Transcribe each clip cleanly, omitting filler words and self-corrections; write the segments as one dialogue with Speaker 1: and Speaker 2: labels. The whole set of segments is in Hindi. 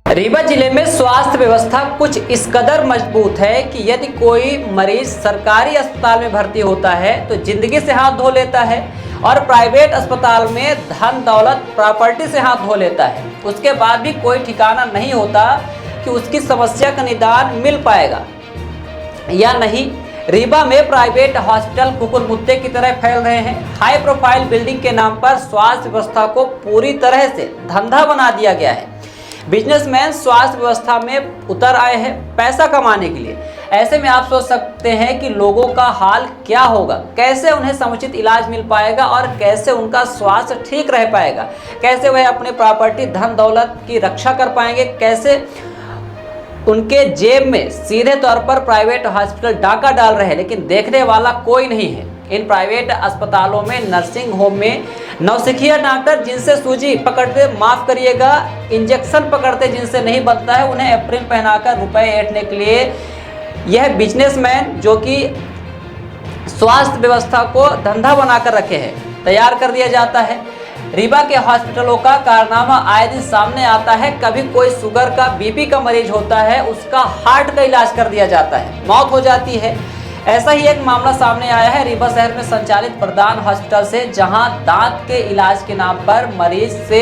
Speaker 1: रीवा जिले में स्वास्थ्य व्यवस्था कुछ इस कदर मजबूत है कि यदि कोई मरीज सरकारी अस्पताल में भर्ती होता है तो जिंदगी से हाथ धो लेता है और प्राइवेट अस्पताल में धन दौलत प्रॉपर्टी से हाथ धो लेता है। उसके बाद भी कोई ठिकाना नहीं होता कि उसकी समस्या का निदान मिल पाएगा या नहीं। रीवा में प्राइवेट हॉस्पिटल कुकुर मुत्ते की तरह फैल रहे हैं। हाई प्रोफाइल बिल्डिंग के नाम पर स्वास्थ्य व्यवस्था को पूरी तरह से धंधा बना दिया गया है। बिजनेसमैन स्वास्थ्य व्यवस्था में उतर आए हैं पैसा कमाने के लिए। ऐसे में आप सोच सकते हैं कि लोगों का हाल क्या होगा, कैसे उन्हें समुचित इलाज मिल पाएगा और कैसे उनका स्वास्थ्य ठीक रह पाएगा, कैसे वह अपने प्रॉपर्टी धन दौलत की रक्षा कर पाएंगे, कैसे उनके जेब में सीधे तौर पर प्राइवेट हॉस्पिटल डाका डाल रहे हैं लेकिन देखने वाला कोई नहीं है। इन प्राइवेट अस्पतालों में, नर्सिंग होम में नौसिखिया डॉक्टर जिनसे सूजी पकड़ते, माफ करिएगा, इंजेक्शन पकड़ते जिनसे नहीं बनता है, उन्हें एप्रिल पहनाकर रुपए ऐंठने के लिए यह बिजनेसमैन जो कि स्वास्थ्य व्यवस्था को धंधा बनाकर रखे हैं तैयार कर दिया जाता है। रीवा के हॉस्पिटलों का कारनामा आए दिन सामने आता है। कभी कोई शुगर का, बीपी का मरीज होता है, उसका हार्ट का इलाज कर दिया जाता है, मौत हो जाती है। ऐसा ही एक मामला सामने आया है रीवा शहर में संचालित प्रधान हॉस्पिटल से, जहां दांत के इलाज के नाम पर मरीज से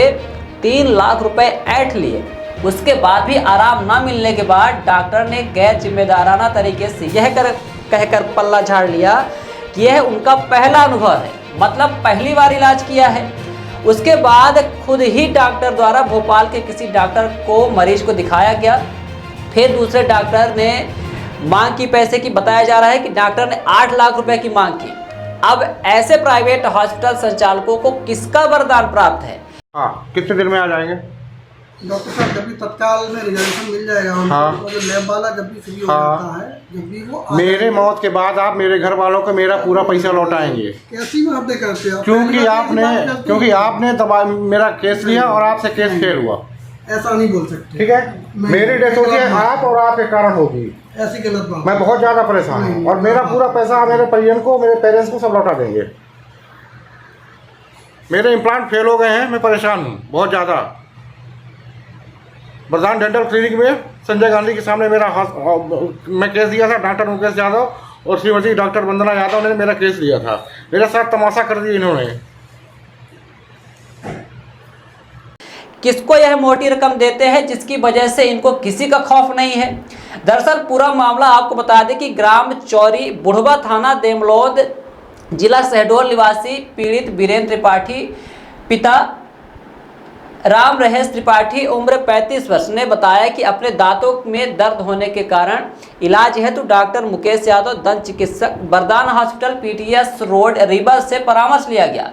Speaker 1: 3 लाख रुपए ऐंठ लिए। उसके बाद भी आराम न मिलने के बाद डॉक्टर ने गैर जिम्मेदाराना तरीके से यह कहकर पल्ला झाड़ लिया कि यह उनका पहला अनुभव है, मतलब पहली बार इलाज किया है। उसके बाद खुद ही डॉक्टर द्वारा भोपाल के किसी डॉक्टर को मरीज को दिखाया गया। फिर दूसरे डॉक्टर ने मांग की पैसे की, बताया जा रहा है कि डॉक्टर ने 8 लाख रुपए की मांग की। अब ऐसे प्राइवेट हॉस्पिटल संचालकों को किसका वरदान प्राप्त है?
Speaker 2: हाँ, कितने दिन में आ जाएंगे
Speaker 3: डॉक्टर साहब? जब भी तत्काल में रिजर्वेशन मिल जाएगा उनको,
Speaker 2: हाँ।
Speaker 3: तो जो लैब वाला जब भी फ्री हो
Speaker 2: हाँ।
Speaker 3: जाता है, जब भी वो
Speaker 2: मेरे मौत के बाद आप मेरे घर वालों को मेरा पूरा पैसा लौटाएंगे।
Speaker 3: कैसी बातें करते हो?
Speaker 2: क्योंकि आपने दबा मेरा केस लिया और आपसे केस फेल हुआ।
Speaker 3: ऐसा नहीं बोल सकते,
Speaker 2: ठीक है, मेरी डेथ होगी आप और आपके कारण होगी।
Speaker 3: ऐसी गलत बात।
Speaker 2: मैं बहुत ज्यादा परेशान हूँ और मेरा पूरा पैसा मेरे परिजन को, मेरे पेरेंट्स को सब लौटा देंगे। मेरे इम्प्लांट फेल हो गए हैं, मैं परेशान हूँ बहुत ज्यादा। प्रधान डेंटल क्लिनिक में संजय गांधी के सामने मेरा मैं केस दिया था। डॉक्टर मुकेश यादव और श्रीमती डॉक्टर वंदना यादव ने मेरा केस लिया था। मेरे साथ तमाशा कर दिया इन्होंने।
Speaker 1: किसको यह मोटी रकम देते हैं जिसकी वजह से इनको किसी का खौफ नहीं है? दरअसल पूरा मामला आपको बता दें कि ग्राम चौरी, बुढ़वा, थाना देमलौद, जिला शहडोल निवासी पीड़ित वीरेंद्र त्रिपाठी, पिता राम रहेश त्रिपाठी, उम्र 35 वर्ष, ने बताया कि अपने दांतों में दर्द होने के कारण इलाज हेतु डॉक्टर मुकेश यादव, दंत चिकित्सक, वरदान हॉस्पिटल PTS रोड रीवा से परामर्श लिया गया,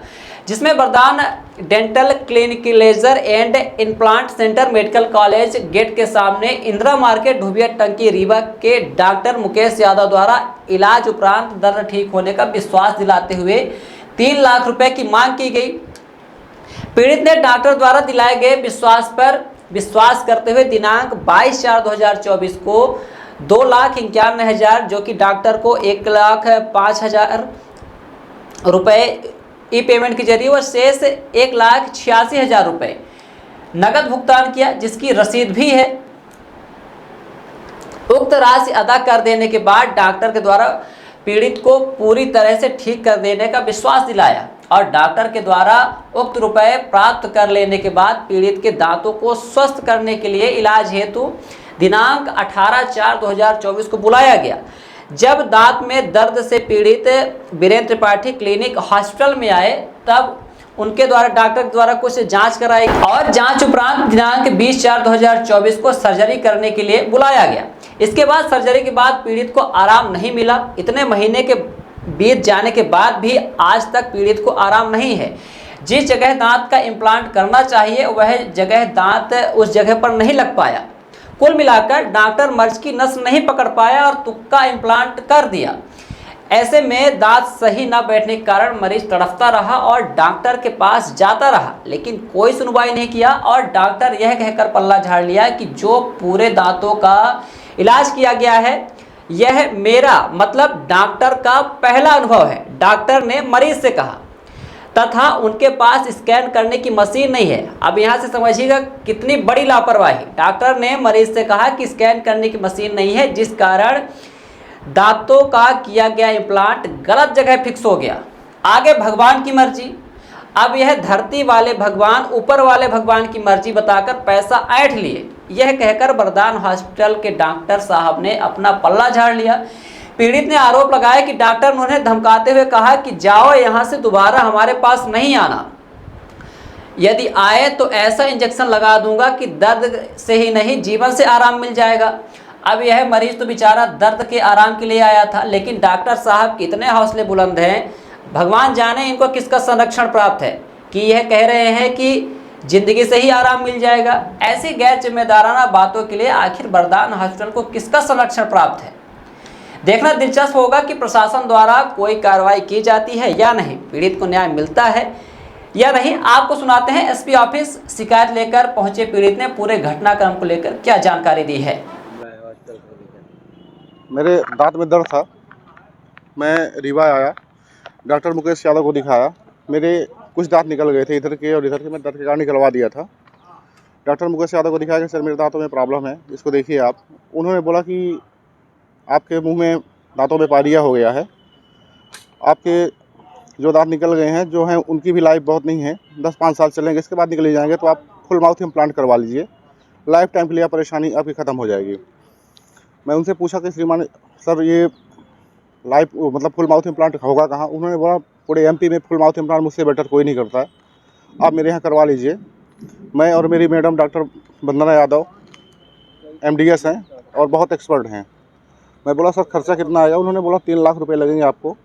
Speaker 1: जिसमें Vardaan dental clinic, laser and implant centre, medical college gate के सामने, इंदिरा मार्केट, ढुबिया टंकी, रीवा के डॉक्टर मुकेश यादव द्वारा इलाज उपरांत दर्द ठीक होने का विश्वास दिलाते हुए 3 लाख रुपए की मांग की गई। पीड़ित ने डॉक्टर द्वारा दिलाए गए विश्वास पर विश्वास करते हुए दिनांक 22/4/2024 को 2,91,000 जो कि डॉक्टर को 1,05,000 रुपए ई पेमेंट के जरिए और शेष 1,86,000 रुपए नगद भुगतान किया, जिसकी रसीद भी है। उक्त राशि अदा कर देने के बाद डॉक्टर के द्वारा पीड़ित को पूरी तरह से ठीक कर देने का विश्वास दिलाया और डॉक्टर के द्वारा उक्त रुपए प्राप्त कर लेने के बाद पीड़ित के दांतों को स्वस्थ करने के लिए इलाज हेतु दिनांक 18/4/2024 को बुलाया गया। जब दांत में दर्द से पीड़ित वीरेंद्र त्रिपाठी क्लिनिक हॉस्पिटल में आए, तब उनके द्वारा डॉक्टर द्वारा कुछ जांच कराई और जांच उपरांत दिनांक 20/4/2024 को सर्जरी करने के लिए बुलाया गया। इसके बाद सर्जरी के बाद पीड़ित को आराम नहीं मिला। इतने महीने के बीत जाने के बाद भी आज तक पीड़ित को आराम नहीं है। जिस जगह दांत का इम्प्लांट करना चाहिए वह जगह दांत उस जगह पर नहीं लग पाया। कुल मिलाकर डॉक्टर मर्ज की नस नहीं पकड़ पाया और तुक्का इम्प्लांट कर दिया। ऐसे में दांत सही न बैठने के कारण मरीज तड़पता रहा और डॉक्टर के पास जाता रहा, लेकिन कोई सुनवाई नहीं किया और डॉक्टर यह कहकर पल्ला झाड़ लिया कि जो पूरे दांतों का इलाज किया गया है यह मेरा, मतलब डॉक्टर का पहला अनुभव है। डॉक्टर ने मरीज से कहा। तथा उनके पास स्कैन करने की मशीन नहीं है। अब यहाँ से समझिएगा कितनी बड़ी लापरवाही। डॉक्टर ने मरीज से कहा कि स्कैन करने की मशीन नहीं है, जिस कारण दांतों का किया गया इम्प्लांट गलत जगह फिक्स हो गया। आगे भगवान की मर्जी। अब यह धरती वाले भगवान ऊपर वाले भगवान की मर्जी बताकर पैसा ऐंठ लिए। यह कहकर वरदान हॉस्पिटल के डॉक्टर साहब ने अपना पल्ला झाड़ लिया। पीड़ित ने आरोप लगाया कि डॉक्टर ने उन्हें धमकाते हुए कहा कि जाओ यहाँ से, दोबारा हमारे पास नहीं आना। यदि आए तो ऐसा इंजेक्शन लगा दूंगा कि दर्द से ही नहीं जीवन से आराम मिल जाएगा। अब यह मरीज तो बेचारा दर्द के आराम के लिए आया था, लेकिन डॉक्टर साहब कितने हौसले बुलंद हैं। भगवान जाने इनको किसका संरक्षण प्राप्त है कि यह कह रहे हैं कि जिंदगी से ही आराम मिल जाएगा। ऐसी गैर जिम्मेदाराना बातों के लिए आखिर वरदान हॉस्पिटल को किसका संरक्षण प्राप्त है। देखना दिलचस्प होगा कि प्रशासन द्वारा कोई कार्रवाई की जाती है या नहीं, पीड़ित को न्याय मिलता है या नहीं। आपको सुनाते हैं एसपी ऑफिस शिकायत लेकर पहुंचे पीड़ित ने पूरे घटनाक्रम को लेकर क्या जानकारी दी है।
Speaker 4: मेरे दांत में दर्द था, मैं रीवा आया, डॉक्टर मुकेश यादव को दिखाया। मेरे कुछ दांत निकल गए थे, इधर के और इधर के, मैं दर्द के कारण निकलवा दिया था। डॉक्टर मुकेश यादव को दिखाया कि सर मेरे दांतों में प्रॉब्लम है, इसको देखिए आप। उन्होंने बोला कि आपके मुंह में दांतों में पायरिया हो गया है, आपके जो दांत निकल गए हैं जो हैं उनकी भी लाइफ बहुत नहीं है, 10-5 साल चलेंगे, इसके बाद निकल जाएंगे, तो आप फुल माउथ इम्प्लांट करवा लीजिए, लाइफ टाइम के लिए परेशानी आपकी ख़त्म हो जाएगी। मैं उनसे पूछा कि श्रीमान सर ये लाइफ मतलब फुल माउथ इम्प्लांट होगा कहाँ। उन्होंने बोला पूरे एमपी में फुल माउथ इम्प्लांट मुझसे बेटर कोई नहीं करता है, आप मेरे यहाँ करवा लीजिए। मैं और मेरी मैडम डॉक्टर वंदना यादव MDS हैं और बहुत एक्सपर्ट हैं। मैं बोला सर खर्चा कितना आएगा। उन्होंने बोला 3 लाख रुपए लगेंगे आपको,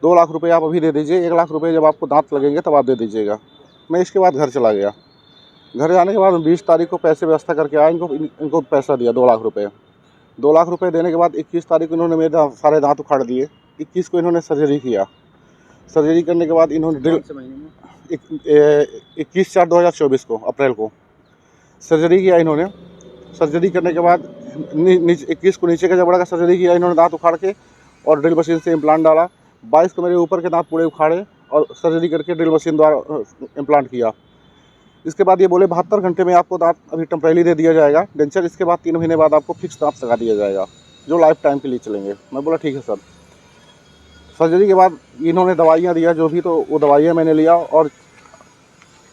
Speaker 4: 2 लाख रुपए आप अभी दे दीजिए, 1 लाख रुपए जब आपको दांत लगेंगे तब आप दे दीजिएगा। मैं इसके बाद घर चला गया। घर जाने के बाद 20 तारीख को पैसे व्यवस्था करके आया, इनको पैसा दिया 2 लाख रुपये। 2 लाख रुपए देने के बाद 21 तारीख को इन्होंने मेरे सारे दांत उखाड़ दिए। 21 को इन्होंने सर्जरी किया। सर्जरी करने के बाद इन्होंने 21/4/2024 को अप्रैल को सर्जरी किया इन्होंने। सर्जरी करने के बाद 21 को नीचे का जबड़ा का सर्जरी किया इन्होंने, दांत उखाड़ के और ड्रिल मशीन से इम्प्लांट डाला। 22 को मेरे ऊपर के दांत पूरे उखाड़े और सर्जरी करके ड्रिल मशीन द्वारा इम्प्लांट किया। इसके बाद ये बोले 72 घंटे में आपको दांत अभी टेम्परेरी दे दिया जाएगा डेंचर, इसके बाद 3 महीने बाद आपको फिक्स दांत लगा दिया जाएगा जो लाइफ टाइम के लिए चलेंगे। मैं बोला ठीक है सर। सर्जरी के बाद इन्होंने दवाइयाँ दिया जो भी, तो वो दवाइयाँ मैंने लिया और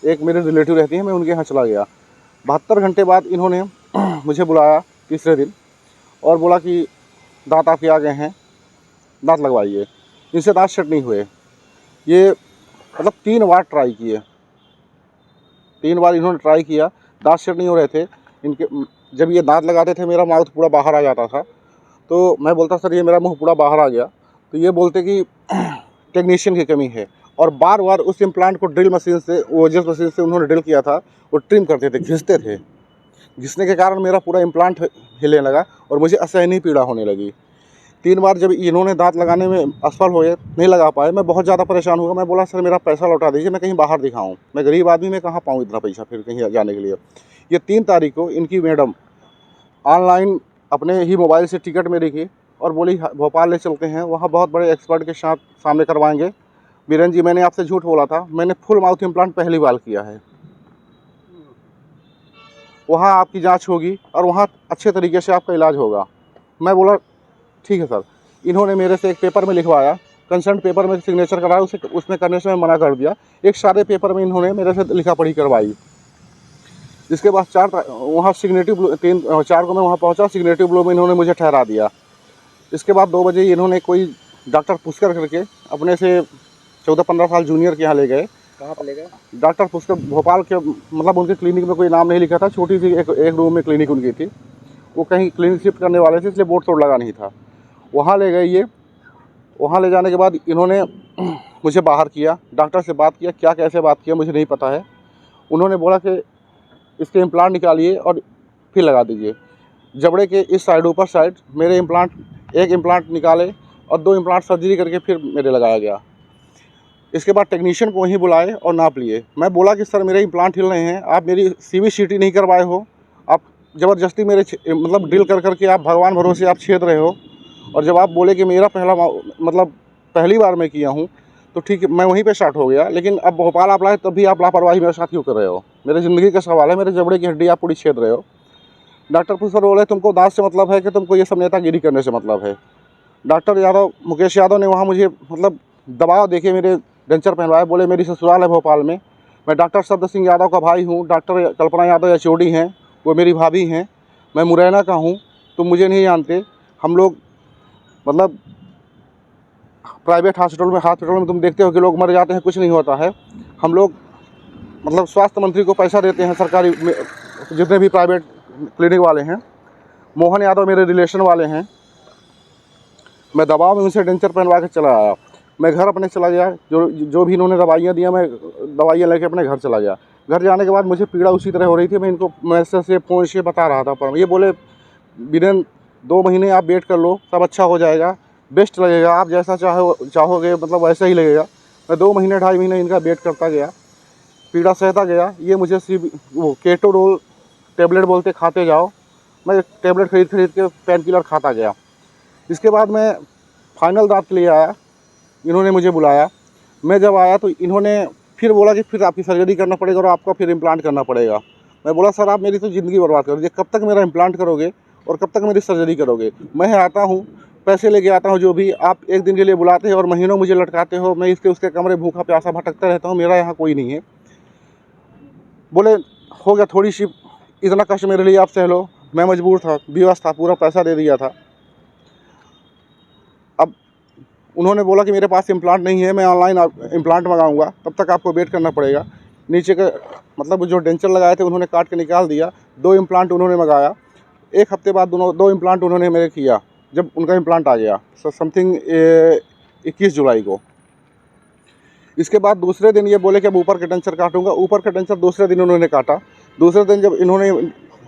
Speaker 4: एक मेरे रिलेटिव रहती हैं, मैं उनके यहाँ चला गया। 72 घंटे बाद इन्होंने मुझे बुलाया तीसरे दिन और बोला कि दांत आपके आ गए हैं, दांत लगवाइए। इनसे दांत सेट नहीं हुए। ये मतलब 3 बार ट्राई किए, 3 बार इन्होंने ट्राई किया, दांत सेट नहीं हो रहे थे इनके। जब ये दांत लगाते थे मेरा माउथ पूरा बाहर आ जाता था, तो मैं बोलता सर ये मेरा मुंह पूरा बाहर आ गया, तो ये बोलते कि टेक्नीशियन की कमी है। और बार बार उस इम्प्लांट को ड्रिल मशीन से, वो जिस मशीन से उन्होंने ड्रिल किया था वो ट्रिम करते थे, घिसते थे। घिसने के कारण मेरा पूरा इम्प्लांट हिले लगा और मुझे असहनीय पीड़ा होने लगी। 3 बार जब इन्होंने दांत लगाने में असफल हुए, नहीं लगा पाए, मैं बहुत ज़्यादा परेशान हुआ। मैं बोला सर मेरा पैसा लौटा दीजिए, मैं कहीं बाहर दिखाऊं, मैं गरीब आदमी, मैं कहाँ पाऊँ इतना पैसा फिर कहीं जाने के लिए। ये 3 तारीख को इनकी मैडम ऑनलाइन अपने ही मोबाइल से टिकट मेरी की और बोली भोपाल ले चलते हैं, वहाँ बहुत बड़े एक्सपर्ट के साथ सामने करवाएंगे। बीरेन जी मैंने आपसे झूठ बोला था, मैंने फुल माउथ इम्प्लांट पहली बार किया है। वहाँ आपकी जांच होगी और वहाँ अच्छे तरीके से आपका इलाज होगा। मैं बोला ठीक है सर। इन्होंने मेरे से एक पेपर में लिखवाया, कंसेंट पेपर में सिग्नेचर कराया, उसमें करने से मैं मना कर दिया। एक सारे पेपर में इन्होंने मेरे से लिखा पढ़ी करवाई। इसके बाद 4 वहाँ सिग्नेटिव 4 को मैं वहाँ पहुँचा, सिग्नेटिव ब्लो में इन्होंने मुझे ठहरा दिया। इसके बाद 2 बजे इन्होंने कोई डॉक्टर पुष्कर करके अपने से 14-15 साल जूनियर के यहाँ ले गए।
Speaker 3: कहाँ पर ले गए?
Speaker 4: डॉक्टर पुष्कर भोपाल के, मतलब उनके क्लिनिक में कोई नाम नहीं लिखा था, छोटी सी एक रूम में क्लिनिक उनकी थी। वो कहीं क्लिनिक शिफ्ट करने वाले थे, इसलिए बोर्ड तोड़ लगा नहीं था। वहाँ ले गए ये। वहाँ ले जाने के बाद इन्होंने मुझे बाहर किया, डॉक्टर से बात किया, क्या कैसे बात किया मुझे नहीं पता है। उन्होंने बोला कि इसके इम्प्लांट निकालिए और फिर लगा दीजिए। जबड़े के इस साइड, ऊपर साइड मेरे एक इम्प्लांट निकाले और 2 इम्प्लांट सर्जरी करके फिर मेरे लगाया गया। इसके बाद टेक्नीशियन को वहीं बुलाए और नाप लिए। मैं बोला कि सर मेरे इम्प्लांट हिल रहे हैं, आप मेरी CBCT नहीं करवाए हो, आप ज़बरदस्ती मेरे मतलब ड्रिल कर करके आप भगवान भरोसे आप छेद रहे हो। और जब आप बोले कि मेरा पहली बार मैं किया हूँ, तो ठीक है, मैं वहीं पे स्टार्ट हो गया। लेकिन अब भोपाल आप लाए तब भी आप लापरवाही मेरे साथ क्यों कर रहे हो? मेरे ज़िंदगी का सवाल है, मेरे जबड़े की हड्डी आप पूरी छेद रहे हो। डॉक्टर पूछ बोले तुमको दांत से मतलब है कि तुमको ये सब नेतागिरी करने से मतलब है? डॉक्टर यादव, मुकेश यादव ने वहाँ मुझे मतलब दबाव देके मेरे डेंचर पहनवाए, बोले मेरी ससुराल है भोपाल में, मैं डॉक्टर शब्द सिंह यादव का भाई हूँ, डॉक्टर कल्पना यादव एचओडी हैं, वो मेरी भाभी हैं, मैं मुरैना का हूँ, तुम मुझे नहीं जानते। हम लोग मतलब प्राइवेट हॉस्पिटल में तुम देखते हो कि लोग मर जाते हैं, कुछ नहीं होता है। हम लोग मतलब स्वास्थ्य मंत्री को पैसा देते हैं, सरकारी जितने भी प्राइवेट क्लिनिक वाले हैं। मोहन यादव मेरे रिलेशन वाले हैं। मैं दबाव में उनसे डेंचर पहनवा के चला आया। मैं घर अपने चला गया, जो भी इन्होंने दवाइयाँ दिया, मैं दवाइयाँ लेके अपने घर चला गया। घर जाने के बाद मुझे पीड़ा उसी तरह हो रही थी। मैं इनको मैसेज से फ़ोन से बता रहा था, पर ये बोले विदिन 2 महीने आप वेट कर लो, सब अच्छा हो जाएगा, बेस्ट लगेगा, आप जैसा चाहोगे मतलब वैसा ही लगेगा। मैं 2 महीने 2.5 महीने इनका वेट करता गया, पीड़ा सहता गया। ये मुझे वो केटोडोल टेबलेट बोलते, खाते जाओ। मैं टेबलेट खरीद के पेन किलर खाता गया। इसके बाद मैं फाइनल दांत के लिए आया, इन्होंने मुझे बुलाया। मैं जब आया तो इन्होंने फिर बोला कि फिर आपकी सर्जरी करना पड़ेगा और आपका फिर इम्प्लांट करना पड़ेगा। मैं बोला सर आप मेरी तो ज़िंदगी बर्बाद कर दीजिए, कब तक मेरा इम्प्लांट करोगे और कब तक मेरी सर्जरी करोगे? मैं आता हूँ, पैसे लेके आता हूँ, जो भी आप एक दिन के लिए बुलाते हो और महीनों मुझे लटकाते हो। मैं इसके उसके कमरे भूखा प्यासा भटकता रहता हूँ, मेरा यहाँ कोई नहीं है। बोले हो गया, थोड़ी सी इतना कष्ट मेरे लिए आप सह लो। मैं मजबूर था, बेबस था, पूरा पैसा दे दिया था। अब उन्होंने बोला कि मेरे पास इम्प्लांट नहीं है, मैं ऑनलाइन इम्प्लांट मंगाऊंगा, तब तक आपको वेट करना पड़ेगा। नीचे के मतलब जो डेंचर लगाए थे उन्होंने काट के निकाल दिया। 2 इम्प्लांट उन्होंने मंगाया। 1 हफ्ते बाद 2 इम्प्लांट उन्होंने मेरे किया। जब उनका इम्प्लांट आ गया समथिंग 21 जुलाई को। इसके बाद दूसरे दिन ये बोले कि अब ऊपर का डेंचर काटूंगा। ऊपर का डेंचर दूसरे दिन उन्होंने काटा। दूसरे दिन जब इन्होंने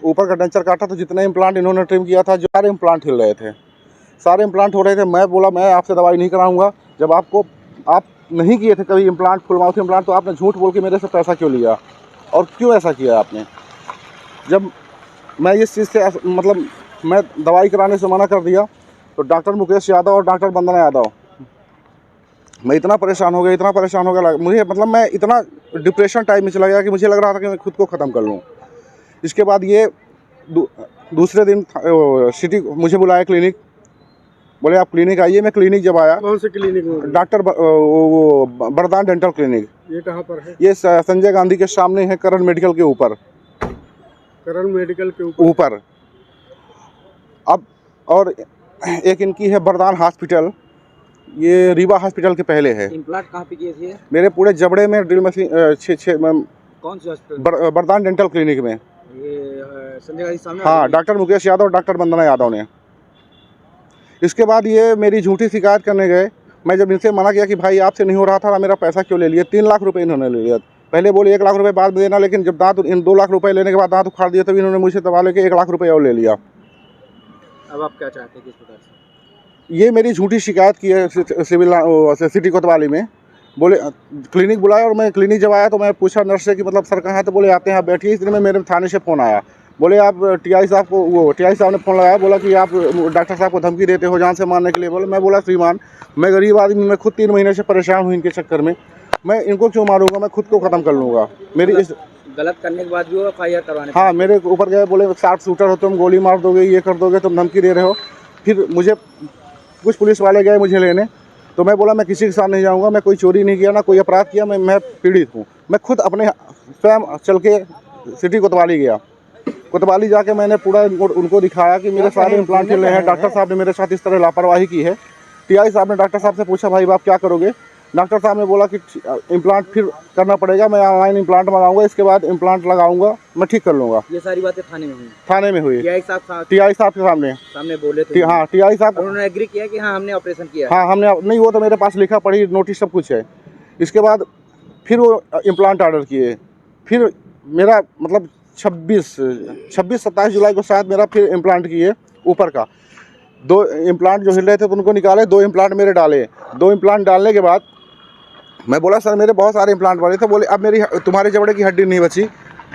Speaker 4: ऊपर का डेंचर काटा तो जितने इम्प्लांट इन्होंने ट्रिम किया था, सारे इम्प्लांट हिल रहे थे, सारे इम्प्लांट हो रहे थे। मैं बोला मैं आपसे दवाई नहीं कराऊंगा। जब आप नहीं किए थे कभी इम्प्लांट, फुल माउथ इम्प्लांट, तो आपने झूठ बोल के मेरे से पैसा क्यों लिया और क्यों ऐसा किया आपने? जब मैं इस चीज़ से मतलब मैं दवाई कराने से मना कर दिया तो डॉक्टर मुकेश यादव और डॉक्टर वंदना यादव, मैं इतना परेशान हो गया मुझे, मतलब मैं इतना डिप्रेशन टाइप में चला गया कि मुझे लग रहा था कि मैं खुद को ख़त्म कर लूँ। इसके बाद ये दूसरे दिन सिटी मुझे बुलाया क्लिनिक, बोले आप क्लिनिक आइए। मैं क्लिनिक जब आया,
Speaker 3: कौन से क्लिनिक में?
Speaker 4: डॉक्टर बरदान डेंटल क्लिनिक।
Speaker 3: ये कहाँ पर है?
Speaker 4: ये संजय गांधी के सामने है, करण मेडिकल के ऊपर।
Speaker 3: करण मेडिकल के ऊपर।
Speaker 4: अब और एक इनकी है बरदान हॉस्पिटल, ये रीवा हॉस्पिटल के पहले है।
Speaker 5: इम्प्लांट कहाँ पे किए थे?
Speaker 4: मेरे पूरे जबड़े में ड्रिल मशीन
Speaker 5: कौन सी हॉस्पिटल?
Speaker 4: बरदान डेंटल क्लिनिक में।
Speaker 5: ये संजय गांधी सामने?
Speaker 4: हाँ, डॉक्टर मुकेश यादव और डॉक्टर वंदना यादव ने। इसके बाद ये मेरी झूठी शिकायत करने गए। मैं जब इनसे मना किया कि भाई आपसे नहीं हो रहा था, मेरा पैसा क्यों ले लिया? 3 लाख रुपए इन्होंने ले लिया। पहले बोले 1 लाख रुपए बाद में देना, लेकिन जब इन 2 लाख रुपए लेने के बाद दांत उखाड़ दिया तब इन्होंने मुझसे दबा लेके 1 लाख रुपए और ले लिया।
Speaker 5: अब आप क्या चाहते हैं किस प्रकार से?
Speaker 4: ये मेरी झूठी शिकायत की है सिविल सिटी कोतवाली में। बोले क्लिनिक बुलाया और मैं क्लिनिक जब आया तो मैं पूछा नर्स से कि मतलब सर कहाँ है? तो बोले आते हैं, आप बैठिए। इतने में मेरे थाने से फ़ोन आया, बोले आप टीआई साहब ने फ़ोन लगाया, बोला कि आप डॉक्टर साहब को धमकी देते हो जान से मारने के लिए। बोले मैं बोला श्रीमान, मैं गरीब आदमी, मैं खुद 3 महीने से परेशान हूँ इनके चक्कर में, मैं इनको क्यों मारूंगा? मैं खुद को ख़त्म कर लूँगा। मेरी इस
Speaker 5: गलत करने के बाद भी वो FIR करवाने?
Speaker 4: हाँ, मेरे ऊपर गए, बोले 60 शूटर हो तुम, गोली मार दोगे, ये कर दोगे, तुम धमकी दे रहे हो। फिर मुझे कुछ पुलिस वाले गए मुझे लेने, तो मैं बोला मैं किसी के साथ नहीं जाऊंगा, मैं कोई चोरी नहीं किया, ना कोई अपराध किया, मैं पीड़ित हूँ। मैं खुद अपने स्वयं चल के सिटी कोतवाली गया। कोतवाली जाके मैंने पूरा उनको दिखाया कि मेरे सारे इम्प्लांट चल रहे हैं। डॉक्टर साहब ने मेरे साथ इस तरह लापरवाही की है। टीआई साहब ने डॉक्टर साहब से पूछा भाई आप क्या करोगे? डॉक्टर साहब ने बोला कि इम्प्लांट फिर करना पड़ेगा, मैं ऑनलाइन इम्प्लांट मंगाऊंगा, इसके बाद इम्प्लांट लगाऊंगा, मैं ठीक कर लूँगा।
Speaker 5: ये सारी बातें थाने में हुई?
Speaker 4: थाने में हुई,
Speaker 5: टीआई
Speaker 4: साहब के सामने
Speaker 5: बोले थे?
Speaker 4: हाँ, टीआई साहब
Speaker 5: उन्होंने एग्री किया कि हाँ हमने ऑपरेशन किया?
Speaker 4: हाँ, हमने नहीं, वो तो मेरे पास लिखा पढ़ी नोटिस सब कुछ है। इसके बाद फिर वो इम्प्लांट ऑर्डर किए। फिर मेरा मतलब 26-27 जुलाई को शायद मेरा फिर इम्प्लांट किए ऊपर का। 2 इम्प्लांट जो हिल रहे थे तो उनको निकाले, 2 इम्प्लांट मेरे डाले। 2 इम्प्लांट डालने के बाद मैं बोला सर मेरे बहुत सारे इम्प्लांट बने थे। बोले अब मेरी तुम्हारे जबड़े की हड्डी नहीं बची,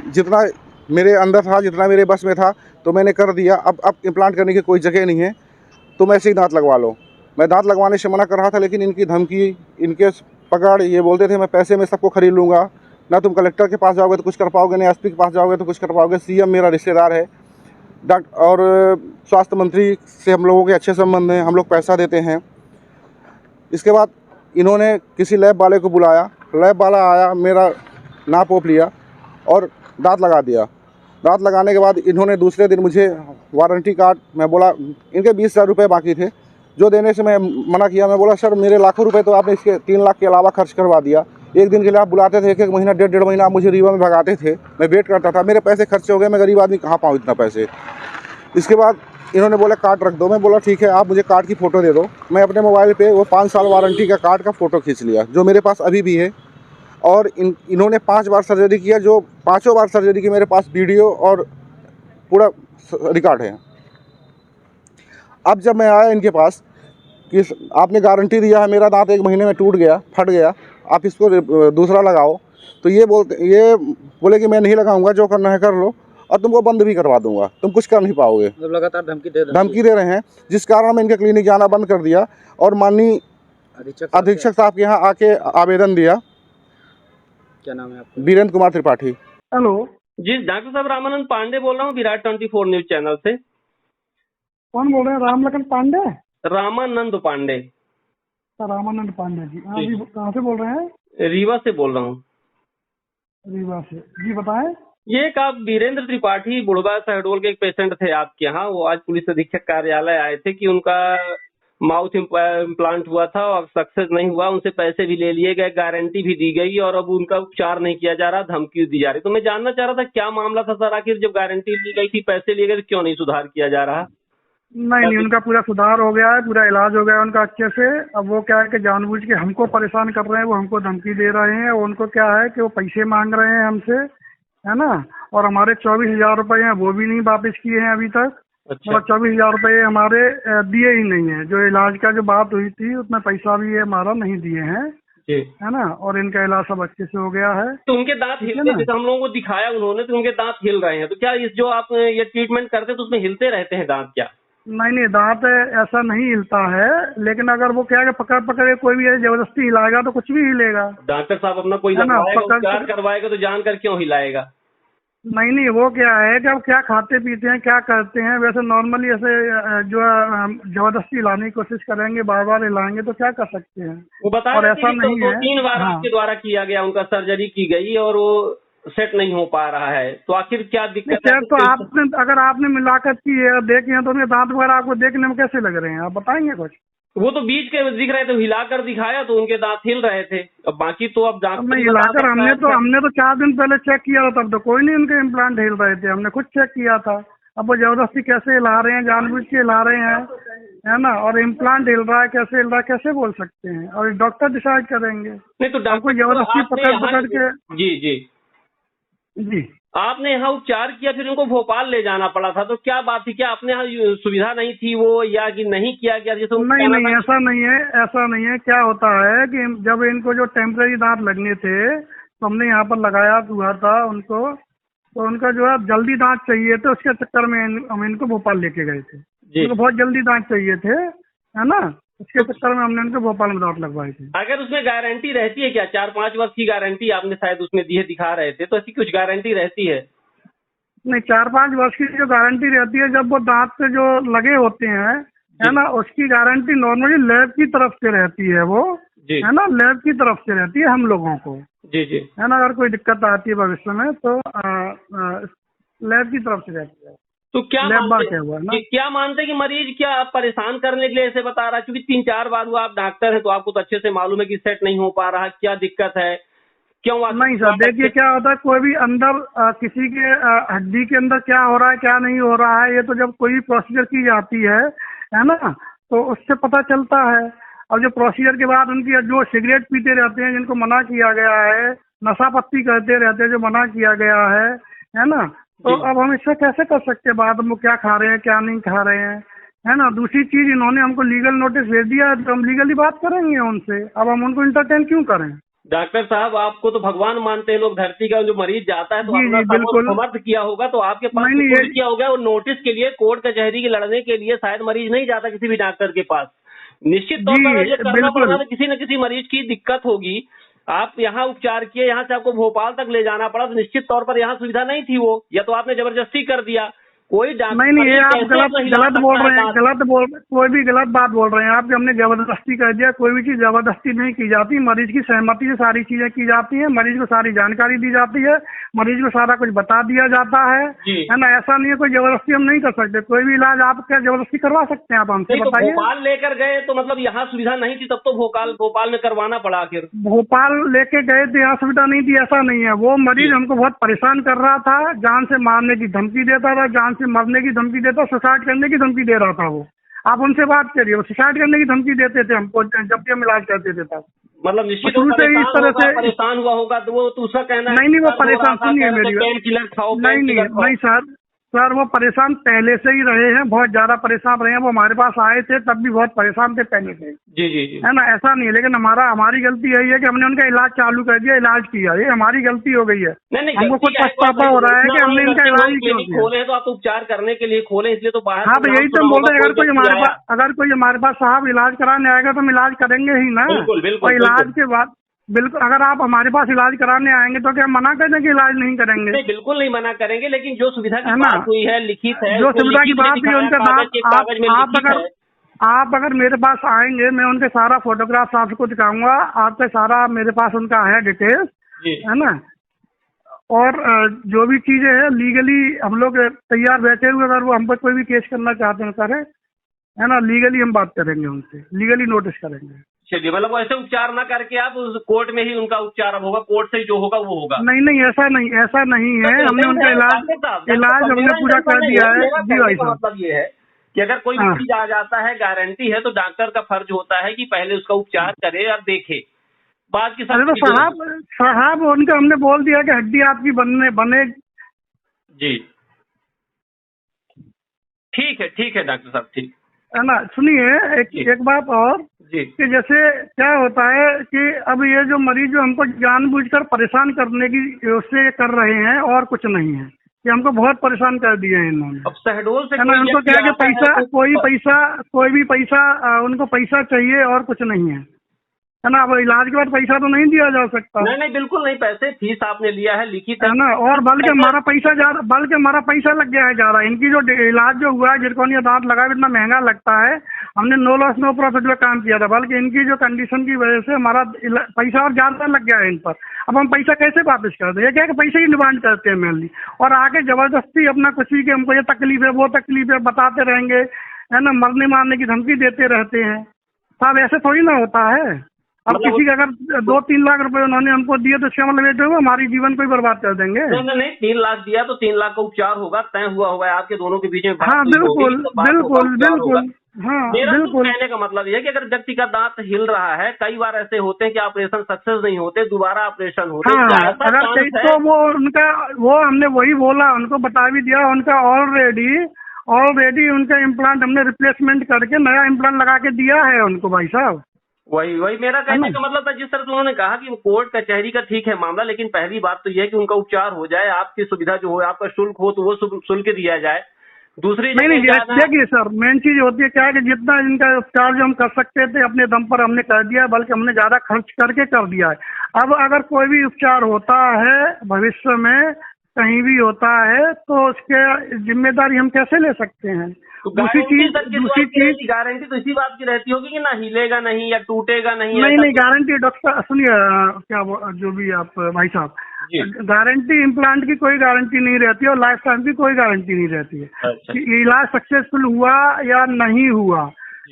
Speaker 4: जितना मेरे अंदर था, जितना मेरे बस में था तो मैंने कर दिया, अब इम्प्लांट करने की कोई जगह नहीं है, तुम ऐसे ही दांत लगवा लो। मैं दांत लगवाने से मना कर रहा था, लेकिन इनकी धमकी, इनके पकड़ ये बोलते थे मैं पैसे में सबको खरीद लूँगा, ना तुम कलेक्टर के पास जाओगे तो कुछ कर पाओगे, ना एसपी के पास जाओगे तो कुछ कर पाओगे। सीएम मेरा रिश्तेदार है, और स्वास्थ्य मंत्री से हम लोगों के अच्छे संबंध हैं, हम लोग पैसा देते हैं। इसके बाद इन्होंने किसी लैब वाले को बुलाया, लैब वाला आया, मेरा नाप ओप लिया और दांत लगा दिया। दांत लगाने के बाद इन्होंने दूसरे दिन मुझे वारंटी कार्ड, मैं बोला इनके 20,000 रुपये बाकी थे, जो देने से मैं मना किया। मैं बोला सर मेरे लाखों रुपए तो आपने इसके 3 लाख के अलावा खर्च करवा दिया। एक दिन के लिए आप बुलाते थे, एक महीना 1.5 महीना आप मुझे रीवा में भगाते थे, मैं वेट करता था, मेरे पैसे खर्च हो गए, मैं गरीब आदमी कहाँ पाऊँ इतना पैसे। इसके बाद इन्होंने बोला कार्ड रख दो। मैं बोला ठीक है, आप मुझे कार्ड की फ़ोटो दे दो। मैं अपने मोबाइल पे वो 5 साल वारंटी का कार्ड का फ़ोटो खींच लिया, जो मेरे पास अभी भी है। और इन्होंने 5 बार सर्जरी किया, जो 5 बार सर्जरी की मेरे पास वीडियो और पूरा रिकॉर्ड है। अब जब मैं आया इनके पास कि आपने गारंटी दिया है, मेरा दांत 1 महीने में टूट गया, फट गया, आप इसको दूसरा लगाओ, तो ये बोले कि मैं नहीं लगाऊंगा, जो करना है कर लो, और तुमको बंद भी करवा दूंगा, तुम कुछ कर नहीं पाओगे।
Speaker 5: मतलब लगातार
Speaker 4: धमकी दे रहे हैं, जिस कारण मैं इनके क्लिनिक जाना बंद कर दिया और माननीय अधीक्षक साहब के यहाँ आके आवेदन दिया।
Speaker 5: क्या नाम है आपका?
Speaker 4: वीरेंद्र कुमार त्रिपाठी।
Speaker 6: हेलो
Speaker 7: जी डॉक्टर साहब, रामानंद पांडे बोल रहा हूँ विराट 24 न्यूज चैनल से।
Speaker 6: कौन बोल रहे हैं? रामलखन पांडे?
Speaker 7: रामानंद पांडे।
Speaker 6: रामानंद पांडे जी, हाँ जी, कहाँ से बोल रहे हैं?
Speaker 7: रीवा से बोल रहा हूँ।
Speaker 6: रीवा से जी, बताएं।
Speaker 7: ये एक आप वीरेंद्र त्रिपाठी बुढ़वा शहडोल के एक पेशेंट थे आपके यहाँ, वो आज पुलिस अधीक्षक कार्यालय आए थे कि उनका माउथ इम्प्लांट हुआ था और सक्सेस नहीं हुआ, उनसे पैसे भी ले लिए गए, गारंटी भी दी गई और अब उनका उपचार नहीं किया जा रहा, धमकी दी जा रही। तो मैं जानना चाह रहा था क्या मामला था सर, आखिर जब गारंटी दी गई थी, पैसे लिए गए, तो क्यों नहीं सुधार किया जा रहा?
Speaker 6: नहीं, उनका पूरा सुधार हो गया है, पूरा इलाज हो गया है उनका अच्छे से। अब वो क्या है कि जानबूझ के हमको परेशान कर रहे हैं, वो हमको धमकी दे रहे हैं। उनको क्या है कि वो पैसे मांग रहे हैं हमसे, है ना, और हमारे 24,000 रुपए हैं वो भी नहीं वापस किए हैं अभी तक।
Speaker 7: अच्छा।
Speaker 6: मतलब 24,000 रुपए हमारे दिए ही नहीं है। जो इलाज का जो बात हुई थी उसमें पैसा भी ये हमारा नहीं दिए हैं, है ना, और इनका इलाज सब अच्छे से हो गया है।
Speaker 7: तो उनके दांत हिलते, जैसे हम लोगों को दिखाया उन्होंने, तो उनके दांत हिल रहे हैं, तो क्या इस जो आप ये ट्रीटमेंट करते तो उसमें हिलते रहते हैं दांत क्या?
Speaker 6: नहीं, दांत ऐसा नहीं हिलता है, लेकिन अगर वो क्या है पकड़ के कोई भी जबरदस्ती हिलाएगा तो कुछ भी हिलेगा।
Speaker 7: डॉक्टर साहब अपना कोई
Speaker 6: है ना,
Speaker 7: लगवाएगा,
Speaker 6: पकड़
Speaker 7: उपचार करवाएगा तो जानकर क्यों हिलाएगा?
Speaker 6: नहीं, वो क्या है कि अब क्या खाते पीते हैं, क्या करते हैं, वैसे नॉर्मली ऐसे जो है जबरदस्ती हिलाने की कोशिश करेंगे, बार बार हिलाएंगे तो क्या कर सकते हैं।
Speaker 7: वो बता
Speaker 6: और
Speaker 7: रहे
Speaker 6: ऐसा
Speaker 7: थे कि
Speaker 6: नहीं है।
Speaker 7: 2-3 बार
Speaker 6: हाँ।
Speaker 7: आपके द्वारा किया गया, उनका सर्जरी की गई और वो सेट नहीं हो पा रहा है, तो आखिर क्या दिक्कत है?
Speaker 6: तो आपने अगर आपने मिलाकर की है, देखे हैं, तो उनके दांत वगैरह आपको देखने में कैसे लग रहे हैं, आप बताएंगे कुछ?
Speaker 7: वो तो बीच के दिख रहे थे, हिलाकर दिखाया तो उनके दांत हिल रहे थे। अब बाकी तो अब दांत
Speaker 6: नहीं हिलाकर, हमने तो 4 दिन पहले चेक किया था, तब तो कोई नहीं उनके इम्प्लांट हिल रहे थे, हमने खुद चेक किया था। अब वो जबरदस्ती कैसे हिला रहे हैं, जानबूझ के हिला रहे हैं, है ना, और इम्प्लांट हिल रहा है, कैसे हिल रहा है, कैसे बोल सकते हैं? और डॉक्टर डिसाइड करेंगे।
Speaker 7: नहीं तो
Speaker 6: आपको जबरदस्ती पकड़ के।
Speaker 7: जी
Speaker 6: जी,
Speaker 7: आपने यहाँ उपचार किया, फिर उनको भोपाल ले जाना पड़ा था, तो क्या बात थी? क्या अपने यहाँ सुविधा नहीं थी वो, या कि नहीं किया गया? जैसे
Speaker 6: नहीं, ऐसा नहीं है। क्या होता है कि जब इनको जो टेम्परेरी दांत लगने थे तो हमने यहाँ पर लगाया हुआ था उनको, तो उनका जो है जल्दी दांत चाहिए थे, उसके चक्कर में हम इनको भोपाल लेके गए थे। उनको बहुत जल्दी दांत चाहिए थे, है ना, उसके चक्कर में हमने उनको भोपाल में दांत लगवाए थे।
Speaker 7: अगर उसमें गारंटी रहती है क्या? 4-5 वर्ष की गारंटी आपने शायद उसमें दी है, दिखा रहे थे, तो ऐसी कुछ गारंटी रहती है?
Speaker 6: नहीं, 4-5 वर्ष की जो गारंटी रहती है, जब वो दांत पे जो लगे होते हैं, है ना, उसकी गारंटी नॉर्मली लैब की तरफ से रहती है, वो है ना, लैब की तरफ से रहती है हम लोगों को।
Speaker 7: जी,
Speaker 6: है ना, अगर कोई दिक्कत आती है भविष्य में तो लैब की तरफ से रहती है।
Speaker 7: तो क्या
Speaker 6: क्या
Speaker 7: मानते कि मरीज क्या परेशान करने के लिए ऐसे बता रहा है? क्योंकि 3-4 बार हुआ, आप डॉक्टर हैं तो आपको तो अच्छे से मालूम है कि सेट नहीं हो पा रहा, क्या दिक्कत है, क्यों?
Speaker 6: नहीं सर, देखिए क्या होता है, कोई भी अंदर किसी के हड्डी के अंदर क्या हो रहा है, क्या नहीं हो रहा है, ये तो जब कोई प्रोसीजर की जाती है ना, तो उससे पता चलता है। और जो प्रोसीजर के बाद उनकी जो सिगरेट पीते रहते हैं, जिनको मना किया गया है, नशा पत्ती करते रहते हैं जो मना किया गया है ना, तो अब हम इससे कैसे कर सकते हैं बात, हम क्या खा रहे हैं, क्या नहीं खा रहे हैं, है ना। दूसरी चीज, इन्होंने हमको लीगल नोटिस भेज दिया है, तो हम लीगली बात करेंगे उनसे। अब हम उनको इंटरटेन क्यों करें?
Speaker 7: डॉक्टर साहब, आपको तो भगवान मानते हैं लोग, धरती का जो मरीज जाता है तो अपना समर्थ किया होगा, तो आपके पास किया होगा, और नोटिस के लिए कोर्ट कचहरी के लड़ने के लिए शायद मरीज नहीं जाता किसी भी डॉक्टर के पास। निश्चित तौर
Speaker 6: जी,
Speaker 7: पर ये करना
Speaker 6: बिल्कुल।
Speaker 7: पड़ेगा, किसी न किसी मरीज की दिक्कत होगी। आप यहाँ उपचार किए, यहाँ से आपको भोपाल तक ले जाना पड़ा, तो निश्चित तौर पर यहाँ सुविधा नहीं थी वो, या तो आपने जबरदस्ती कर दिया। कोई
Speaker 6: नहीं, ये आप गलत बोल रहे हैं, कोई भी गलत बात बोल रहे हैं आप कि हमने जबरदस्ती कर दिया। कोई भी चीज जबरदस्ती नहीं की जाती, मरीज की सहमति से सारी चीजें की जाती है, मरीज को सारी जानकारी दी जाती है, मरीज को सारा कुछ बता दिया जाता है ना। ऐसा नहीं है कोई जबरदस्ती हम नहीं कर सकते, कोई भी इलाज आप क्या जबरदस्ती करवा सकते हैं आप हमसे बताइए।
Speaker 7: भोपाल लेकर गए तो मतलब यहाँ सुविधा नहीं थी, तब तो भोपाल में करवाना पड़ा आखिर।
Speaker 6: भोपाल लेके गए थे, यहाँ सुविधा नहीं थी ऐसा नहीं है। वो मरीज हमको बहुत परेशान कर रहा था, जान से मारने की धमकी देता था, जान से मरने की धमकी देता, सुसाइड करने की धमकी दे रहा था वो। आप उनसे बात करिए, वो सुसाइड करने की धमकी देते थे हमको जब भी हम इलाज करते थे तब।
Speaker 7: मतलब निश्चित
Speaker 6: इस तरह से
Speaker 7: परेशान हुआ होगा, तो वो तो उसका कहना है
Speaker 6: नहीं, वो परेशान सुनिए मेरी नहीं सर, वो परेशान पहले से ही रहे हैं, बहुत ज्यादा परेशान रहे हैं। वो हमारे पास आए थे तब भी बहुत परेशान थे पहले से।
Speaker 7: जी
Speaker 6: है ना, ऐसा नहीं है, लेकिन हमारी गलती यही है कि हमने उनका इलाज चालू कर दिया, इलाज किया, ये हमारी गलती हो गई है। हमको खुद पछतावा हो रहा है कि हमने इनका इलाज क्यों किया।
Speaker 7: खोले तो आप उपचार करने के लिए खोले, इसलिए तो बाहर।
Speaker 6: हाँ, तो यही तो हम बोल रहे हैं, अगर कोई हमारे पास साहब इलाज कराने आएगा तो हम इलाज करेंगे ही ना। और इलाज के बाद बिल्कुल, अगर आप हमारे पास इलाज कराने आएंगे तो क्या मना कर दें कि इलाज नहीं करेंगे?
Speaker 7: नहीं, बिल्कुल नहीं मना करेंगे, लेकिन जो सुविधा की बात हुई है, लिखित है,
Speaker 6: जो सुविधा की बात हुई उनके साथ आप अगर मेरे पास आएंगे, मैं उनके सारा फोटोग्राफ आपको दिखाऊंगा, आपके सारा मेरे पास उनका है डिटेल, है ना। और जो भी चीजें है लीगली हम लोग तैयार बैठे हुए, अगर वो हम पर कोई भी केस करना चाहते हैं करें, है ना, लीगली हम बात करेंगे उनसे, लीगली नोटिस करेंगे।
Speaker 7: चलिए, मतलब ऐसे उपचार ना करके आप उस कोर्ट में ही उनका उपचार अब होगा, कोर्ट से जो होगा वो होगा।
Speaker 6: नहीं, ऐसा नहीं है। हमने उनका इलाज हमने पूरा कर दिया है। जी भाई साहब, मतलब
Speaker 7: ये है कि अगर कोई मरीज आ जाता है, गारंटी है, तो डॉक्टर का फर्ज होता है कि पहले उसका उपचार करे और देखे बाद की।
Speaker 6: अरे तो साहब उनका हमने बोल दिया कि हड्डी आपकी बने।
Speaker 7: जी ठीक है डॉक्टर साहब, ठीक
Speaker 6: है ना। सुनिए एक बात और
Speaker 7: जी,
Speaker 6: कि जैसे क्या होता है कि अब ये जो मरीज जो हमको जानबूझकर परेशान करने की उससे कर रहे हैं और कुछ नहीं है, कि हमको बहुत परेशान कर दिए हैं इन्होंने।
Speaker 7: अब शहडोल से
Speaker 6: उनको क्या है कि कोई भी पैसा उनको पैसा चाहिए और कुछ नहीं है ना। अब इलाज के बाद पैसा तो नहीं दिया जा सकता।
Speaker 7: नहीं, बिल्कुल नहीं, पैसे फीस आपने लिया है, लिखित है
Speaker 6: ना। और बल्कि हमारा पैसा लग गया है ज्यादा। इनकी जो इलाज जो हुआ है, जिरकोनिया दांत लगा इतना महंगा लगता है, हमने नो लॉस नो प्रॉफिट में काम किया था, बल्कि इनकी जो कंडीशन की वजह से हमारा पैसा और ज्यादा लग गया है इन पर। अब हम पैसा कैसे वापस कर दें? ये क्या है कि पैसे ही डिमांड करते हैं मेनली, और आगे जबरदस्ती अपना कुछ भी कि हमको ये तकलीफ है वो तकलीफ है बताते रहेंगे, है ना, मरने मारने की धमकी देते रहते हैं। साहब ऐसे थोड़ी ना होता है। अब किसी का अगर 2-3 लाख रुपए उन्होंने हमको दिए तो इसका मतलब ये जो हमारी जीवन को ही बर्बाद कर देंगे।
Speaker 7: नहीं, 3 लाख दिया तो 3 लाख का उपचार होगा, तय हुआ होगा आपके दोनों के बीच में।
Speaker 6: हाँ बिल्कुल। हाँ बिल्कुल।
Speaker 7: कहने का मतलब ये है कि अगर व्यक्ति का दांत हिल रहा है, कई बार ऐसे होते हैं कि ऑपरेशन सक्सेस नहीं होते, दोबारा ऑपरेशन होते हैं।
Speaker 6: हाँ, अगर कहीं तो वो हमने वही बोला, उनको बता भी दिया, उनका ऑलरेडी उनका इम्प्लांट हमने रिप्लेसमेंट करके नया इम्प्लांट लगा के दिया है उनको भाई साहब।
Speaker 7: वही मेरा कहने का मतलब था। जिस तरह से उन्होंने कहा कि कोर्ट कचहरी का ठीक है मामला, लेकिन पहली बात तो यह है कि उनका उपचार हो जाए, आपकी सुविधा जो हो, आपका शुल्क हो तो वो शुल्क दिया जाए। दूसरी
Speaker 6: नहीं देखिए सर, मेन चीज होती है क्या है कि जितना इनका उपचार जो हम कर सकते थे अपने दम पर हमने कर दिया, बल्कि हमने ज्यादा खर्च करके कर दिया है। अब अगर कोई भी उपचार होता है भविष्य में कहीं भी होता है तो उसके जिम्मेदारी हम कैसे ले सकते हैं? दूसरी चीज
Speaker 7: गारंटी तो इसी बात की रहती होगी कि ना हिलेगा नहीं या टूटेगा नहीं।
Speaker 6: नहीं गारंटी डॉक्टर सुनिए, क्या जो भी आप भाई साहब, गारंटी इम्प्लांट की कोई गारंटी नहीं रहती है और लाइफ टाइम की कोई गारंटी नहीं रहती है। अच्छा। इलाज सक्सेसफुल हुआ या नहीं हुआ,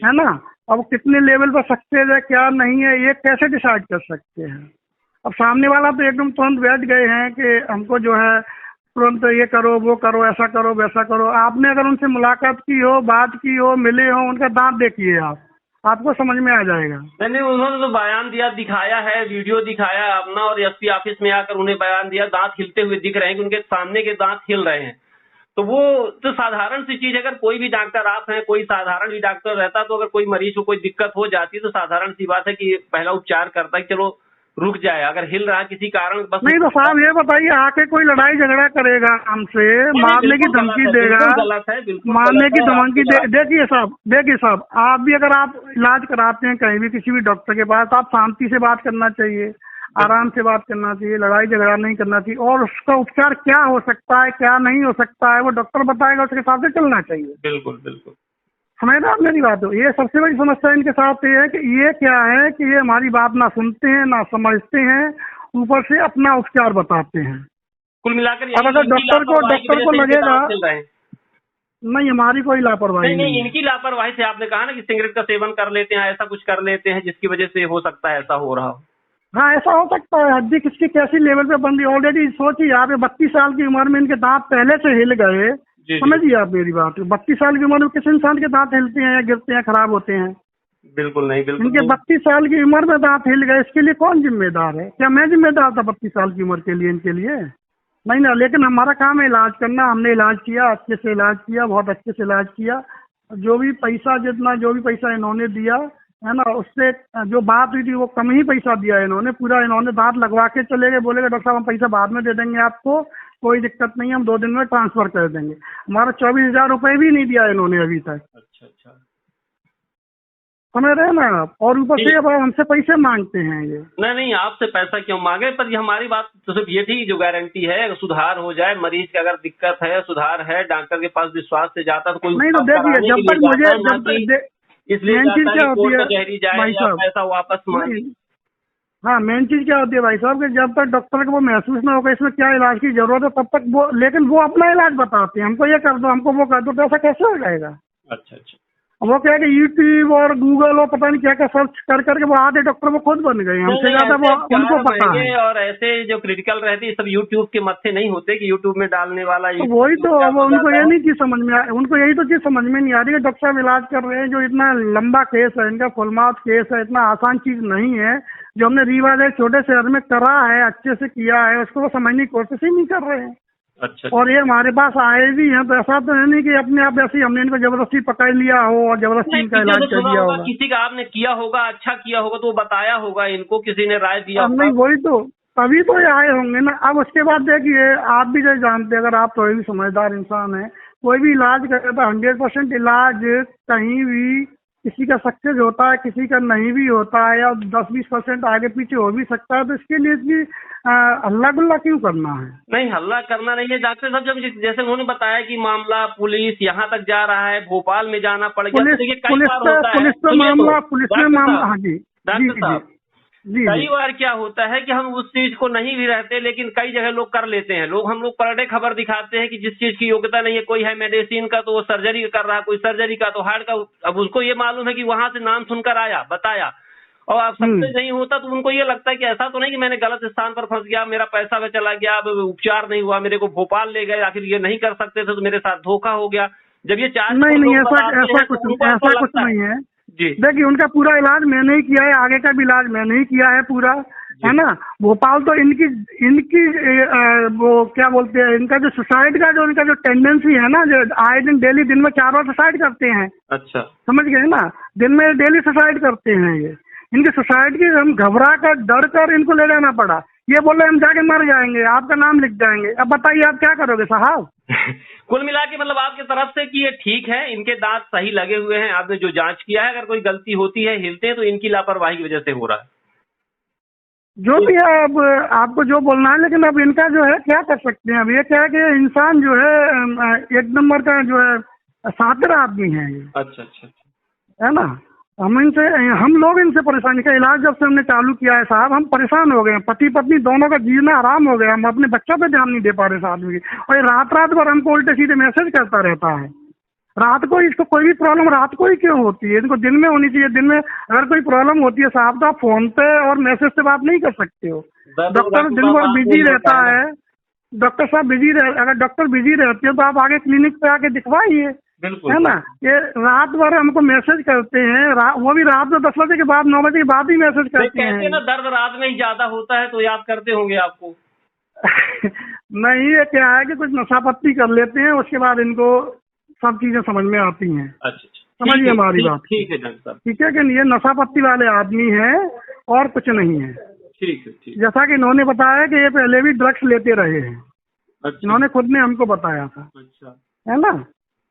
Speaker 6: है ना। अब कितने लेवल पर सक्सेस है क्या नहीं है ये कैसे डिसाइड कर सकते हैं? अब सामने वाला तो एकदम तुरंत बैठ गए हैं कि हमको जो है तुरंत ये करो वो करो, ऐसा करो वैसा करो। आपने अगर उनसे मुलाकात की हो, बात की हो, मिले हो, उनका दांत देखिए आपको समझ में आ जाएगा।
Speaker 7: नहीं, उन्होंने तो बयान दिया, दिखाया है, वीडियो दिखाया अपना, और एसपी ऑफिस में आकर उन्हें बयान दिया, दांत हिलते हुए दिख रहे हैं कि उनके सामने के दांत हिल रहे हैं। तो वो तो साधारण सी चीज, अगर कोई भी डॉक्टर आप हैं, कोई साधारण भी डॉक्टर रहता, तो अगर कोई मरीज को कोई दिक्कत हो जाती तो साधारण सी बात है कि पहला उपचार करता है, चलो रुक जाए, अगर हिल रहा है किसी कारण बस।
Speaker 6: नहीं तो साहब ये बताइए, आके कोई लड़ाई झगड़ा करेगा हमसे, मारने की धमकी देगा,
Speaker 7: गलत है, बिल्कुल
Speaker 6: मारने की धमकी देखिए साहब, आप भी अगर आप इलाज कराते हैं कहीं भी किसी भी डॉक्टर के पास, आप शांति से बात करना चाहिए, आराम से बात करना चाहिए, लड़ाई झगड़ा नहीं करना चाहिए, और उसका उपचार क्या हो सकता है क्या नहीं हो सकता है वो डॉक्टर बताएगा, उसके हिसाब से चलना चाहिए।
Speaker 7: बिल्कुल बिल्कुल
Speaker 6: समझ रहे आप मेरी बात हो। ये सबसे बड़ी समस्या इनके साथ ये है कि ये क्या है कि ये हमारी बात ना सुनते हैं ना समझते हैं, ऊपर से अपना उपचार बताते हैं।
Speaker 7: कुल मिलाकर
Speaker 6: अब अगर डॉक्टर को लगेगा नहीं हमारी कोई लापरवाही
Speaker 7: नहीं, इनकी लापरवाही से आपने कहा ना कि सिगरेट का सेवन कर लेते हैं, ऐसा कुछ कर लेते हैं जिसकी वजह से हो सकता है ऐसा हो रहा हो।
Speaker 6: हाँ ऐसा हो सकता है, हड्डी किसकी कैसी लेवल पे बन रही ऑलरेडी। सोचिए आप 32 साल की उम्र में इनके दांत पहले से हिल गए, समझिए आप मेरी बात। 32 साल की उम्र में किस इंसान के दांत हिलते हैं या गिरते हैं, खराब होते हैं?
Speaker 7: बिल्कुल नहीं, बिल्कुल
Speaker 6: इनके 32 साल की उम्र में दांत हिल गए, इसके लिए कौन जिम्मेदार है? क्या मैं जिम्मेदार था 32 साल की उम्र के लिए इनके लिए? नहीं ना, लेकिन हमारा काम है इलाज करना। हमने इलाज किया, अच्छे से इलाज किया, बहुत अच्छे से इलाज किया। जो भी पैसा इन्होंने दिया है ना, उससे जो बात हुई थी वो कम ही पैसा दिया इन्होंने। पूरा इन्होंने दांत लगवा के चले गए, बोलेगा डॉक्टर साहब हम पैसा बाद में दे देंगे आपको, कोई दिक्कत नहीं, हम 2 दिन में ट्रांसफर कर देंगे। हमारा 24,000 रुपए भी नहीं दिया इन्होंने अभी तक।
Speaker 7: अच्छा
Speaker 6: समझ रहे हैं ना आप? और ऊपर से अब हमसे पैसे मांगते हैं ये।
Speaker 7: नहीं, आपसे पैसा क्यों मांगे? पर ये हमारी बात तो सिर्फ ये थी, जो गारंटी है अगर सुधार हो जाए, मरीज की अगर दिक्कत है, सुधार है, डॉक्टर के पास विश्वास से जाता तो कोई
Speaker 6: नहीं तो देखिए, जब तक
Speaker 7: इसलिए
Speaker 6: मेन चीज क्या होती है भाई साहब,
Speaker 7: पैसा वापस मांगे।
Speaker 6: हाँ मेन चीज क्या होती है भाई साहब कि जब तक डॉक्टर को वो महसूस ना होगा इसमें क्या इलाज की जरूरत है, तब तक वो, लेकिन वो अपना इलाज बताते हैं, हमको ये कर दो, हमको वो कर दो, तो ऐसा कैसे हो जाएगा?
Speaker 7: अच्छा
Speaker 6: वो क्या है कि यूट्यूब और गूगल और पता नहीं क्या क्या सर्च कर करके वो आधे डॉक्टर वो खुद बन गए, हमसे ज्यादा वो उनको पता है।
Speaker 7: और ऐसे जो क्रिटिकल रहते हैं सब यूट्यूब के मत्थे नहीं होते कि यूट्यूब में डालने वाला।
Speaker 6: तो वही तो वो उनको ये नहीं चीज समझ में उनको यही तो चीज समझ में नहीं आ रही है। डॉक्टर साहब इलाज कर रहे हैं, जो इतना लंबा केस है इनका, फुल माउथ केस है, इतना आसान चीज नहीं है। जो हमने रीवाज एक छोटे शहर में करा है, अच्छे से किया है, उसको वो समझने की कोशिश ही नहीं कर रहे हैं।
Speaker 7: अच्छा।
Speaker 6: और ये हमारे पास आए भी हैं, तो ऐसा तो है नहीं कि अपने आप ऐसे हमने इनको जबरदस्ती पकड़ लिया हो और जबरदस्ती इनका इलाज कर दिया होगा।
Speaker 7: किसी का आपने किया होगा, अच्छा किया होगा तो बताया होगा इनको, किसी ने राय दिया होगा।
Speaker 6: नहीं वही तो, तभी तो ये आए होंगे ना। अब उसके बाद देखिए, आप भी जो जानते हैं, अगर आप थोड़े भी समझदार इंसान हैं, कोई भी इलाज करे तो 100% इलाज कहीं भी किसी का सक्सेस होता है, किसी का नहीं भी होता है, या 10-20% आगे पीछे हो भी सकता है। तो इसके लिए इतनी हल्ला गुल्ला क्यों करना है?
Speaker 7: नहीं, हल्ला करना नहीं है डॉक्टर साहब। जब जैसे उन्होंने बताया कि मामला पुलिस यहाँ तक जा रहा है, भोपाल में जाना पड़ गया,
Speaker 6: पुलिस में मामला। हाँ जी
Speaker 7: डॉक्टर साहब, कई बार क्या होता है कि हम उस चीज को नहीं भी रहते, लेकिन कई जगह लोग कर लेते हैं। हम लोग पर डे खबर दिखाते हैं कि जिस चीज की योग्यता नहीं है, कोई है मेडिसिन का तो वो सर्जरी कर रहा है, कोई सर्जरी का तो हार्ट का। अब उसको ये मालूम है कि वहां से नाम सुनकर आया, बताया, और अब सबसे नहीं होता तो उनको ये लगता है कि ऐसा तो नहीं कि मैंने गलत स्थान पर फंस गया, मेरा पैसा भी चला गया, अब उपचार नहीं हुआ, मेरे को भोपाल ले गए, आखिर ये नहीं कर सकते थे तो मेरे साथ धोखा हो गया। जब ये चार्ज
Speaker 6: नहीं ऐसा कुछ नहीं है जी। देखिए, उनका पूरा इलाज मैंने ही किया है, आगे का भी इलाज मैंने ही किया है पूरा, है ना। भोपाल तो इनकी वो क्या बोलते हैं, इनका जो सुसाइड का इनका जो टेंडेंसी है ना, जो आए दिन डेली दिन में 4 बार सुसाइड करते हैं।
Speaker 7: अच्छा,
Speaker 6: समझ गए ना, दिन में डेली सुसाइड करते हैं ये। इनकी सुसाइड की हम घबरा कर, डर कर इनको ले जाना पड़ा। ये बोले हम जाके मर जाएंगे, आपका नाम लिख जाएंगे। अब बताइए आप क्या करोगे साहब?
Speaker 7: कुल मिला के मतलब आपकी तरफ से कि ये ठीक है, इनके दांत सही लगे हुए हैं, आपने जो जांच किया है, अगर कोई गलती होती है, हिलते हैं, तो इनकी लापरवाही की वजह से हो रहा है।
Speaker 6: जो भी है, अब आपको जो बोलना है, लेकिन अब इनका जो है क्या कर सकते हैं। अब ये क्या है कि इंसान जो है एक नंबर का जो है सातिर आदमी है ये।
Speaker 7: अच्छा,
Speaker 6: है ना। हम लोग इनसे परेशानी का इलाज जब से हमने चालू किया है साहब, हम परेशान हो गए हैं। पति पत्नी दोनों का जीना हराम हो गया। हम अपने बच्चों पे ध्यान नहीं दे पा रहे इस आदमी की। और ये रात भर हमको उल्टे सीधे मैसेज करता रहता है। रात को इसको कोई भी प्रॉब्लम रात को ही क्यों होती है? इनको दिन में होनी चाहिए। दिन में अगर कोई प्रॉब्लम होती है साहब, तो आप फोन पे और मैसेज से बात नहीं कर सकते हो। डॉक्टर दिन भर बिजी रहता है। डॉक्टर साहब बिजी अगर डॉक्टर बिजी रहते हो तो आप आगे क्लिनिक पे आके दिखवाइए, है ना। ये रात भर हमको मैसेज करते हैं, वो भी रात में 10 बजे के बाद, 9 बजे के बाद ही मैसेज करते हैं
Speaker 7: ना। दर्द रात में ही ज्यादा होता है तो याद करते होंगे आपको।
Speaker 6: नहीं, ये क्या है कि कुछ नशा पत्ती कर लेते हैं, उसके बाद इनको सब चीजें समझ में आती हैं।
Speaker 7: अच्छा,
Speaker 6: समझिए हमारी बात।
Speaker 7: ठीक है डॉक्टर साहब,
Speaker 6: ठीक है कि ये नशा पत्ती वाले आदमी है और कुछ नहीं है।
Speaker 7: ठीक है, ठीक।
Speaker 6: जैसा कि इन्होंने बताया कि ये पहले भी ड्रग्स लेते रहे हैं,
Speaker 7: अच्छा,
Speaker 6: इन्होंने खुद ने हमको बताया था,
Speaker 7: अच्छा।
Speaker 6: है ना।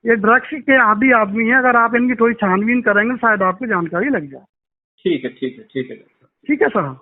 Speaker 6: ये ड्रग्स के आदी आदमी है, अगर आप इनकी थोड़ी छानबीन करेंगे शायद आपको जानकारी लग जाए।
Speaker 7: ठीक है, ठीक है, ठीक है।
Speaker 6: ठीक है सर।